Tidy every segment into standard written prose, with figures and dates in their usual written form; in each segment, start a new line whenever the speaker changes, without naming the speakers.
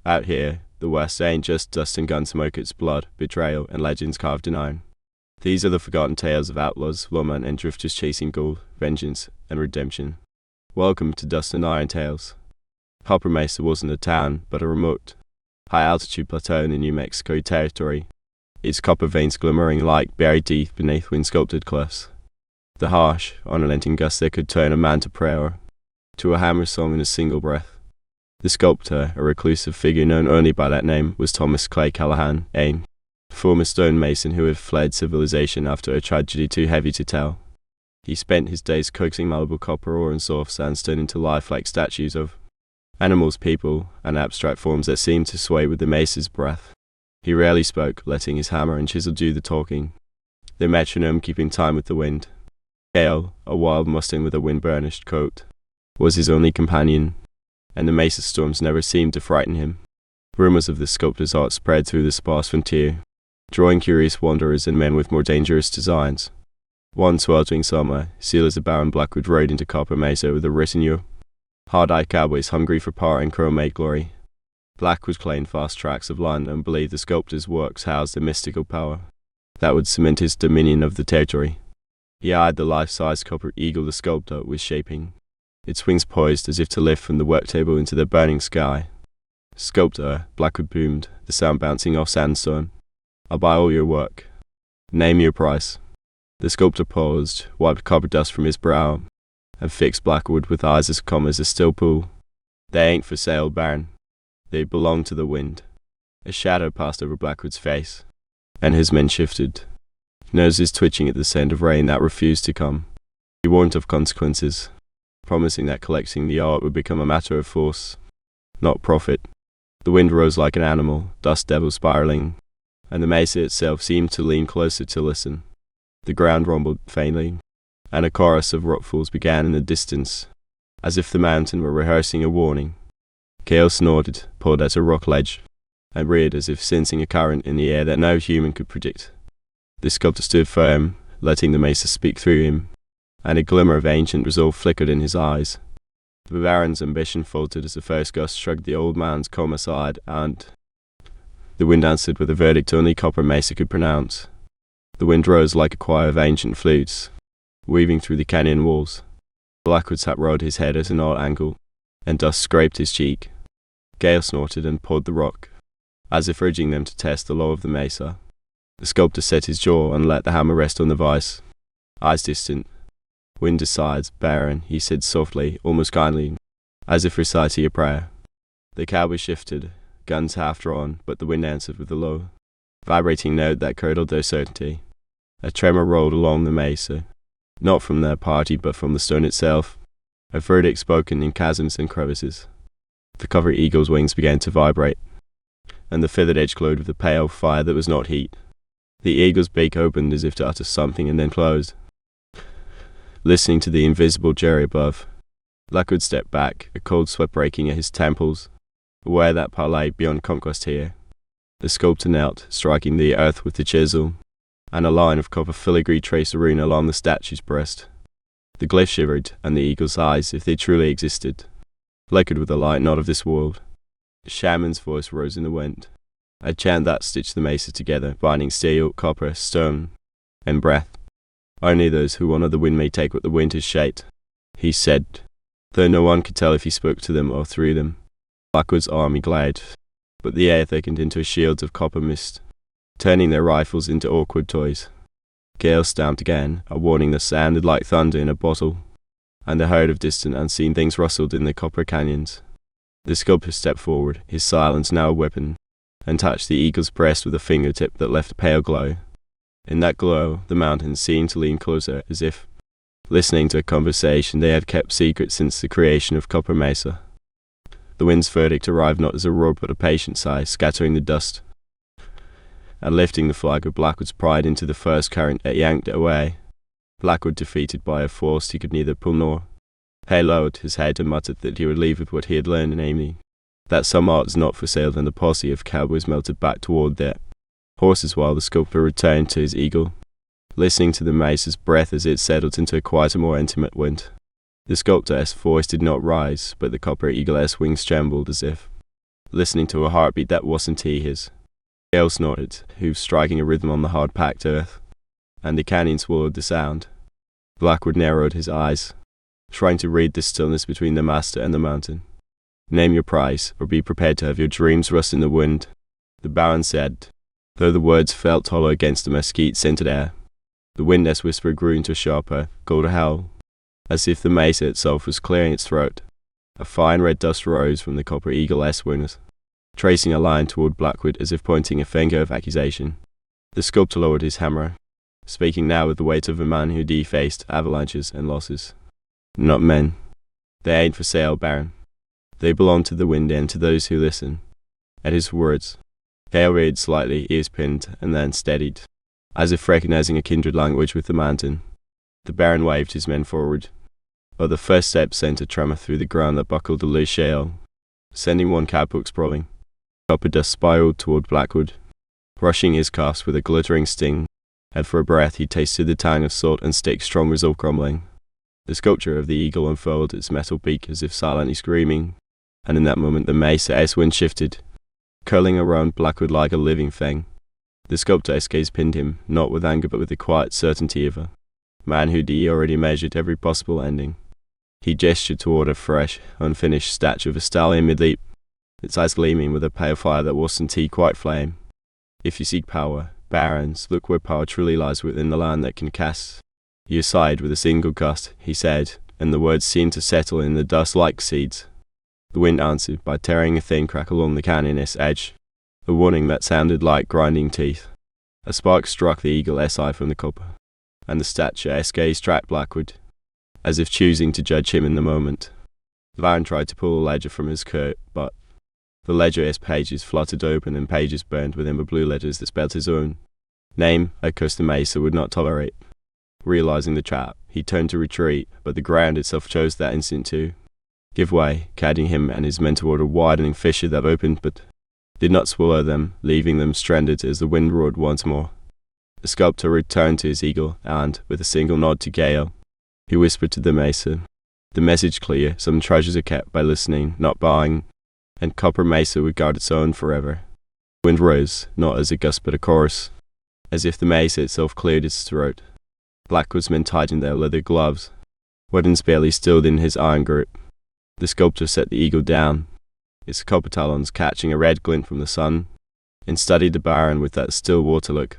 Out here, the West ain't just dust and gun smoke, it's blood, betrayal, and legends carved in iron. These are the forgotten tales of outlaws, lawmen, and drifters chasing gold, vengeance, and redemption. Welcome to Dust and Iron Tales. Copper Mesa wasn't a town, but a remote, high-altitude plateau in New Mexico territory, its copper veins glimmering like buried teeth beneath wind-sculpted cliffs. The harsh, unrelenting gust that could turn a man to prayer, to a hammer song in a single breath. The sculptor, a reclusive figure known only by that name, was Thomas Clay Callahan, a former stonemason who had fled civilization after a tragedy too heavy to tell. He spent his days coaxing malleable copper ore and soft sandstone into life like statues of animals, people, and abstract forms that seemed to sway with the mesa's breath. He rarely spoke, letting his hammer and chisel do the talking, the metronome keeping time with the wind. Gale, a wild mustang with a wind-burnished coat, was his only companion, and the mesa storms never seemed to frighten him. Rumors of the sculptor's art spread through the sparse frontier, drawing curious wanderers and men with more dangerous designs. One sweltering summer, sealers of barren Blackwood rode into Copper Mesa with a retinue, hard-eyed cowboys hungry for power and chromate glory. Blackwood claimed vast tracts of land and believed the sculptor's works housed a mystical power that would cement his dominion of the territory. He eyed the life-size copper eagle the sculptor was shaping, its wings poised as if to lift from the work table into the burning sky. "Sculptor," Blackwood boomed, the sound bouncing off sandstone. "I'll buy all your work. Name your price." The sculptor paused, wiped copper dust from his brow, and fixed Blackwood with eyes as calm as a still pool. "They ain't for sale, Baron. They belong to the wind." A shadow passed over Blackwood's face, and his men shifted, noses twitching at the scent of rain that refused to come. He warned of consequences, promising that collecting the art would become a matter of force, not profit. The wind rose like an animal, dust devil spiraling, and the mesa itself seemed to lean closer to listen. The ground rumbled faintly, and a chorus of rockfalls began in the distance, as if the mountain were rehearsing a warning. Gale snorted, pulled at a rock ledge, and reared as if sensing a current in the air that no human could predict. The sculptor stood firm, letting the mesa speak through him, and a glimmer of ancient resolve flickered in his eyes. The Baron's ambition faltered as the first gust shrugged the old man's calm aside, and the wind answered with a verdict only Copper Mesa could pronounce. The wind rose like a choir of ancient flutes, weaving through the canyon walls. Blackwood sat rolled his head at an odd angle, and dust scraped his cheek. Gale snorted and pawed the rock, as if urging them to test the law of the mesa. The sculptor set his jaw and let the hammer rest on the vise, eyes distant. "Wind decides, Baron," he said softly, almost kindly, as if reciting a prayer. The cowboys shifted, guns half drawn, but the wind answered with a low, vibrating note that curdled their certainty. A tremor rolled along the mesa, not from their party but from the stone itself, a verdict spoken in chasms and crevices. The copper eagle's wings began to vibrate, and the feathered edge glowed with a pale fire that was not heat. The eagle's beak opened as if to utter something and then closed. Listening to the invisible jury above, Blackwood stepped back, a cold sweat breaking at his temples, aware that power lay beyond conquest here. The sculptor knelt, striking the earth with the chisel, and a line of copper filigree traced a rune along the statue's breast. The glyph shivered, and the eagle's eyes, if they truly existed, flickered with a light not of this world. A shaman's voice rose in the wind, a chant that stitched the mesa together, binding steel, copper, stone, and breath. "Only those who honor the wind may take what the wind has shaped," he said, though no one could tell if he spoke to them or through them. Blackwood's army glared, but the air thickened into a shield of copper mist, turning their rifles into awkward toys. Gale stamped again, a warning that sounded like thunder in a bottle, and a herd of distant unseen things rustled in the copper canyons. The sculptor stepped forward, his silence now a weapon, and touched the eagle's breast with a fingertip that left a pale glow. In that glow, the mountains seemed to lean closer, as if listening to a conversation they had kept secret since the creation of Copper Mesa. The wind's verdict arrived not as a roar but a patient sigh, scattering the dust, and lifting the flag of Blackwood's pride into the first current that yanked it away. Blackwood, defeated by a force he could neither pull nor pay, lowered his head and muttered that he would leave with what he had learned in Amy, that some art is not for sale, and the posse of cowboys melted back toward their horses while the sculptor returned to his eagle, listening to the mesa's breath as it settled into a quieter, more intimate wind. The sculptor's voice did not rise, but the copper eagle's wings trembled as if listening to a heartbeat that wasn't his. Gale snorted, hooves striking a rhythm on the hard-packed earth, and the canyon swallowed the sound. Blackwood narrowed his eyes, trying to read the stillness between the master and the mountain. "Name your price, or be prepared to have your dreams rust in the wind," the Baron said, though the words felt hollow against the mesquite-scented air. The wind as whisper grew into a sharper, colder howl, as if the mesa itself was clearing its throat. A fine red dust rose from the copper eagle-esque wings, tracing a line toward Blackwood as if pointing a finger of accusation. The sculptor lowered his hammer, speaking now with the weight of a man who faced avalanches and losses. "Not men. They ain't for sale, Baron. They belong to the wind and to those who listen." At his words, Gale reared slightly, ears pinned, and then steadied, as if recognizing a kindred language with the mountain. The Baron waved his men forward, but the first step sent a tremor through the ground that buckled the loose shale, sending one cowpoke sprawling. Copper dust spiraled toward Blackwood, brushing his calves with a glittering sting, and for a breath he tasted the tang of salt and stick strong result crumbling. The sculpture of the eagle unfurled its metal beak as if silently screaming, and in that moment the Mesa wind shifted, curling around Blackwood like a living thing. The sculptor's gaze pinned him, not with anger but with the quiet certainty of a man who'd already measured every possible ending. He gestured toward a fresh, unfinished statue of a stallion mid-leap, its eyes gleaming with a pale fire that wasn't quite flame. "If you seek power, barons, look where power truly lies within the land that can cast you aside with a single gust," he said, and the words seemed to settle in the dust like seeds. The wind answered by tearing a thin crack along the canyon's edge, a warning that sounded like grinding teeth. A spark struck the eagle-esque eye from the copper, and the statuesque gaze tracked Blackwood, as if choosing to judge him in the moment. The Baron tried to pull a ledger from his coat, but the ledger's pages fluttered open and pages burned within the blue letters that spelled his own name, a curse the Mesa would not tolerate. Realizing the trap, he turned to retreat, but the ground itself chose that instant to give way, guiding him and his men toward a widening fissure that opened but did not swallow them, leaving them stranded as the wind roared once more. The sculptor returned to his eagle, and, with a single nod to Gale, he whispered to the Mesa, "The message clear, some treasures are kept by listening, not buying, and Copper Mesa would guard its own forever." Wind rose, not as a gust but a chorus, as if the Mesa itself cleared its throat. Blackwood's men tightened their leather gloves, weapons barely stilled in his iron grip. The sculptor set the eagle down, its copper talons catching a red glint from the sun, and studied the Baron with that still water look.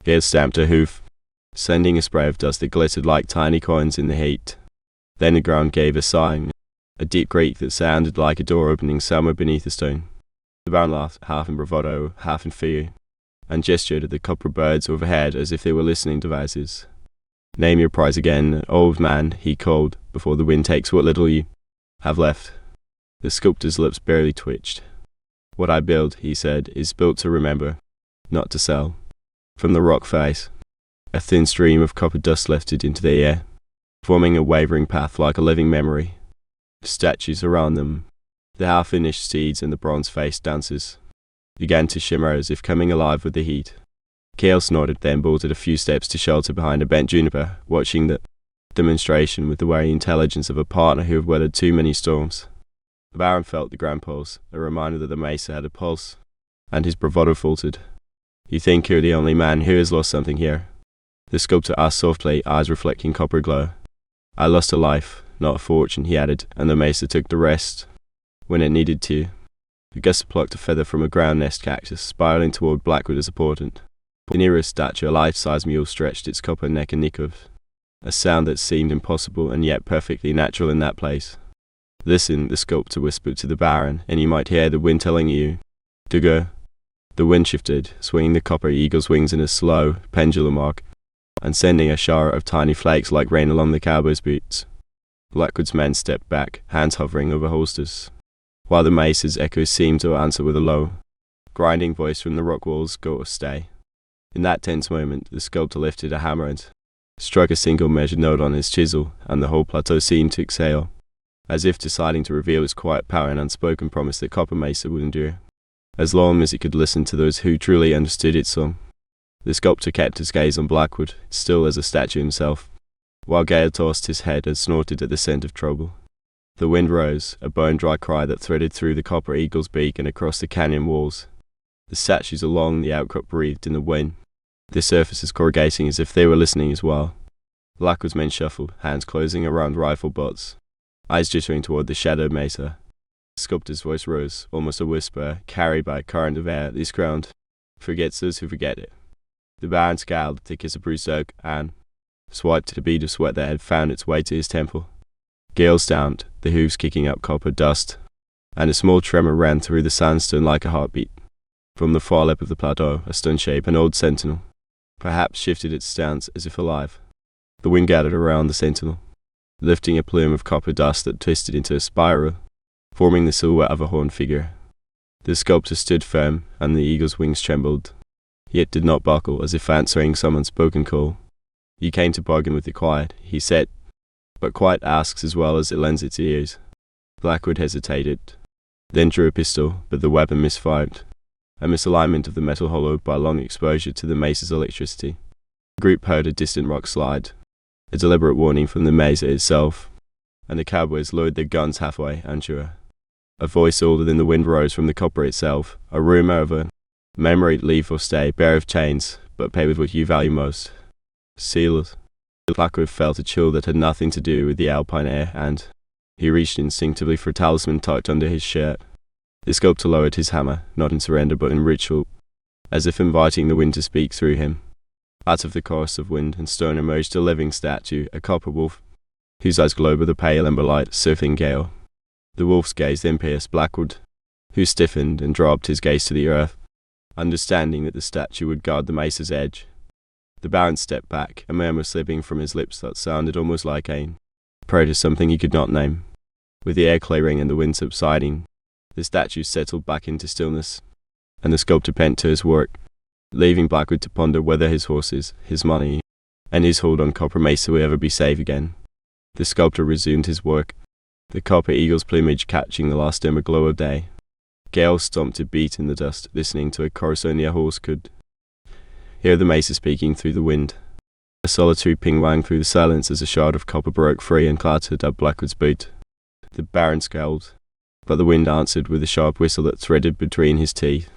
Gale stamped a hoof, sending a spray of dust that glittered like tiny coins in the heat. Then the ground gave a sigh, a deep creak that sounded like a door opening somewhere beneath the stone. The Baron laughed, half in bravado, half in fear, and gestured at the copper birds overhead as if they were listening devices. "Name your price again, old man," he called, "before the wind takes what little you have left." The sculptor's lips barely twitched. "What I build," he said, "is built to remember, not to sell." From the rock face, a thin stream of copper dust lifted into the air, forming a wavering path like a living memory. The statues around them, the half-finished steeds and the bronze-faced dancers, began to shimmer as if coming alive with the heat. Gale snorted, then bolted a few steps to shelter behind a bent juniper, watching the demonstration with the wary intelligence of a partner who had weathered too many storms. The Baron felt the ground pulse, a reminder that the Mesa had a pulse, and his bravado faltered. "You think you're the only man who has lost something here?" The sculptor asked softly, eyes reflecting copper glow. "I lost a life, not a fortune," he added, "and the Mesa took the rest when it needed to." The gust plucked a feather from a ground nest cactus, spiraling toward Blackwood as a portent. The nearest statue, a life-size mule, stretched its copper neck and nicked, a sound that seemed impossible and yet perfectly natural in that place. "Listen," the sculptor whispered to the Baron, "and you might hear the wind telling you to go." The wind shifted, swinging the copper eagle's wings in a slow, pendulum arc, and sending a shower of tiny flakes like rain along the cowboy's boots. Blackwood's men stepped back, hands hovering over holsters, while the Mesa's echoes seemed to answer with a low, grinding voice from the rock walls, "Go or stay." In that tense moment, the sculptor lifted a hammer and struck a single measured note on his chisel, and the whole plateau seemed to exhale, as if deciding to reveal its quiet power and unspoken promise that Copper Mesa would endure, as long as it could listen to those who truly understood its song. The sculptor kept his gaze on Blackwood, still as a statue himself, while Gale tossed his head and snorted at the scent of trouble. The wind rose, a bone-dry cry that threaded through the copper eagle's beak and across the canyon walls. The statues along the outcrop breathed in the wind, their surfaces corrugating as if they were listening as well. Blackwood's men shuffled, hands closing around rifle butts, eyes jittering toward the shadowed mesa. The sculptor's voice rose, almost a whisper, carried by a current of air. This ground forgets those who forget it. The Baron scowled, thick as a bruised oak, and swiped at a bead of sweat that had found its way to his temple. Gale stamped, the hooves kicking up copper dust, and a small tremor ran through the sandstone like a heartbeat. From the far lip of the plateau, a stone shape, an old sentinel, perhaps shifted its stance as if alive. The wind gathered around the sentinel, lifting a plume of copper dust that twisted into a spiral, forming the silhouette of a horned figure. The sculptor stood firm, and the eagle's wings trembled, yet did not buckle, as if answering some unspoken call. "You came to bargain with the quiet," he said, "but quiet asks as well as it lends its ears." Blackwood hesitated, then drew a pistol, but the weapon misfired, a misalignment of the metal hollowed by long exposure to the mesa's electricity. The group heard a distant rock slide, a deliberate warning from the mesa itself, and the cowboys lowered their guns halfway, unsure. A voice older than the wind rose from the copper itself, a rumor of a memory, leave or stay, bearer of chains, but pay with what you value most. Sealed. Blackwood felt a chill that had nothing to do with the alpine air, and he reached instinctively for a talisman tucked under his shirt. The sculptor lowered his hammer, not in surrender but in ritual, as if inviting the wind to speak through him. Out of the chorus of wind and stone emerged a living statue, a copper wolf, whose eyes glowed with a pale ember light, surfing gale. The wolf's gaze then pierced Blackwood, who stiffened and dropped his gaze to the earth, understanding that the statue would guard the mesa's edge. The Baron stepped back, a murmur slipping from his lips that sounded almost like a prayer to something he could not name. With the air clearing and the wind subsiding, the statue settled back into stillness, and the sculptor bent to his work, leaving Blackwood to ponder whether his horses, his money, and his hold on Copper Mesa would ever be safe again. The sculptor resumed his work, the copper eagle's plumage catching the last dimmer glow of day. Gale stomped a beat in the dust, listening to a chorus only a horse could hear the mesa speaking through the wind. A solitary ping rang through the silence as a shard of copper broke free and clattered up Blackwood's boot. The Baron scowled, but the wind answered with a sharp whistle that threaded between his teeth.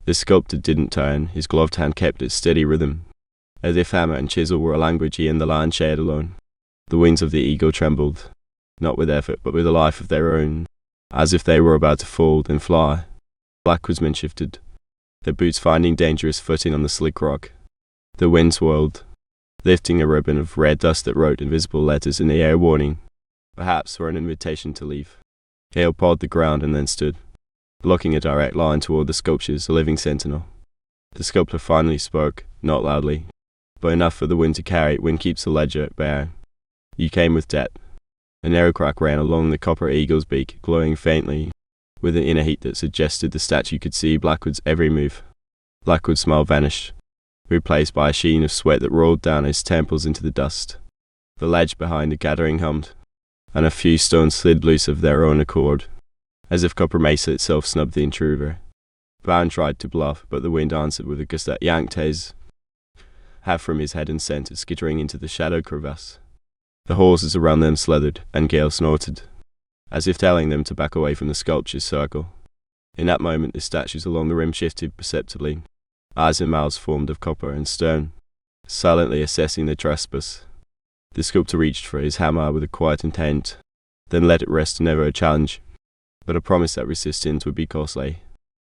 The sculptor didn't turn, his gloved hand kept its steady rhythm, as if hammer and chisel were a language he and the land shared alone. The wings of the eagle trembled, not with effort but with a life of their own, as if they were about to fold and fly. Blackwood's men shifted, their boots finding dangerous footing on the slick rock. The wind swirled, lifting a ribbon of red dust that wrote invisible letters in the air, warning, perhaps for an invitation to leave. Gale pawed the ground and then stood, blocking a direct line toward the sculpture's living sentinel. The sculptor finally spoke, not loudly, but enough for the wind to carry. Wind keeps the ledger at bay. "You came with debt." A narrow crack ran along the copper eagle's beak, glowing faintly, with an inner heat that suggested the statue could see Blackwood's every move. Blackwood's smile vanished, replaced by a sheen of sweat that rolled down his temples into the dust. The ledge behind the gathering hummed, and a few stones slid loose of their own accord, as if Copper Mesa itself snubbed the intruder. Baron tried to bluff, but the wind answered with a gust that yanked his hat from his head and sent it skittering into the shadowed crevasse. The horses around them slithered, and Gale snorted, as if telling them to back away from the sculpture's circle. In that moment the statues along the rim shifted perceptibly, eyes and mouths formed of copper and stone, silently assessing the trespass. The sculptor reached for his hammer with a quiet intent, then let it rest, never a challenge, but a promise that resistance would be costly.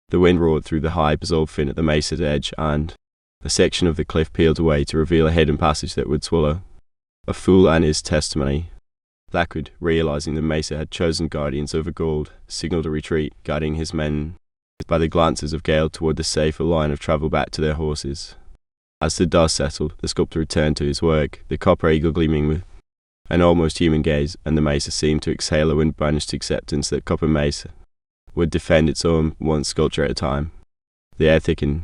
The wind roared through the high basalt fin at the mesa's edge, and a section of the cliff peeled away to reveal a hidden passage that would swallow a fool and his testimony. Blackwood, realizing the mesa had chosen guardians over gold, signaled a retreat, guiding his men by the glances of Gale toward the safer line of travel back to their horses. As the dust settled, the sculptor returned to his work, the copper eagle gleaming with an almost human gaze, and the mesa seemed to exhale a wind-banished acceptance that Copper Mesa would defend its own one sculpture at a time. The air thickened,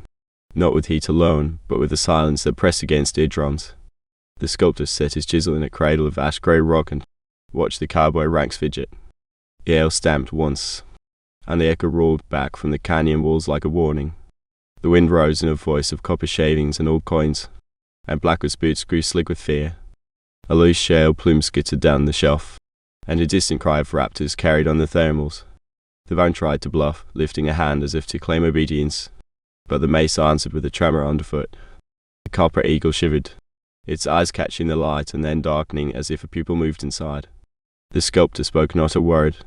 not with heat alone, but with the silence that pressed against eardrums. The sculptor set his chisel in a cradle of ash-grey rock and watched the cowboy ranks fidget. Gale stamped once, and the echo rolled back from the canyon walls like a warning. The wind rose in a voice of copper shavings and old coins, and Blackwood's boots grew slick with fear. A loose shale plume skittered down the shelf, and a distant cry of raptors carried on the thermals. The Baron tried to bluff, lifting a hand as if to claim obedience, but the Mesa answered with a tremor underfoot. The copper eagle shivered, its eyes catching the light and then darkening as if a pupil moved inside. The sculptor spoke not a word,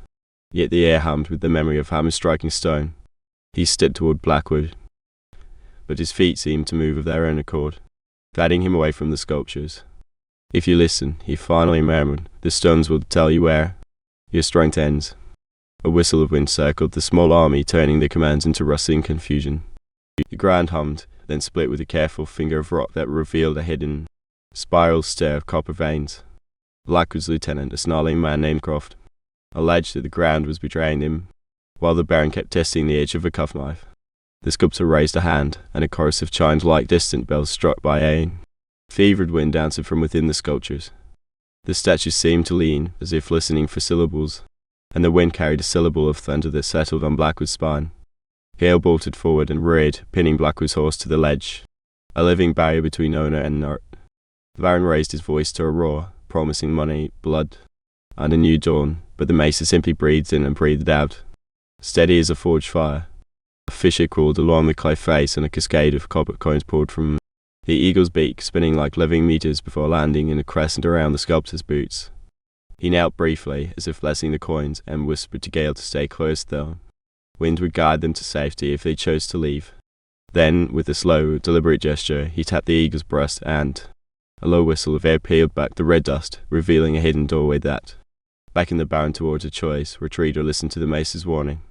yet the air hummed with the memory of hammer striking stone. He stepped toward Blackwood, but his feet seemed to move of their own accord, guiding him away from the sculptures. "If you listen," he finally murmured, "the stones will tell you where your strength ends." A whistle of wind circled the small army, turning the commands into rustling confusion. The ground hummed, then split with a careful finger of rock that revealed a hidden, spiral stair of copper veins. Blackwood's lieutenant, a snarling man named Croft, alleged that the ground was betraying him, while the Baron kept testing the edge of a cuff knife. The sculptor raised a hand, and a chorus of chimes like distant bells struck by a fevered wind answered from within the sculptures. The statues seemed to lean, as if listening for syllables, and the wind carried a syllable of thunder that settled on Blackwood's spine. Gale bolted forward and reared, pinning Blackwood's horse to the ledge, a living barrier between owner and earth. The Baron raised his voice to a roar, promising money, blood, and a new dawn, but the Mesa simply breathed in and breathed out, steady as a forged fire. A fissure crawled along the cliff face, and a cascade of copper coins poured from the eagle's beak, spinning like living meters before landing in a crescent around the sculptor's boots. He knelt briefly, as if blessing the coins, and whispered to Gale to stay close though. Wind would guide them to safety if they chose to leave. Then, with a slow, deliberate gesture, he tapped the eagle's breast, and a low whistle of air peeled back the red dust, revealing a hidden doorway that beckoned the Baron towards a choice, retreat or listen to the Mesa's warning.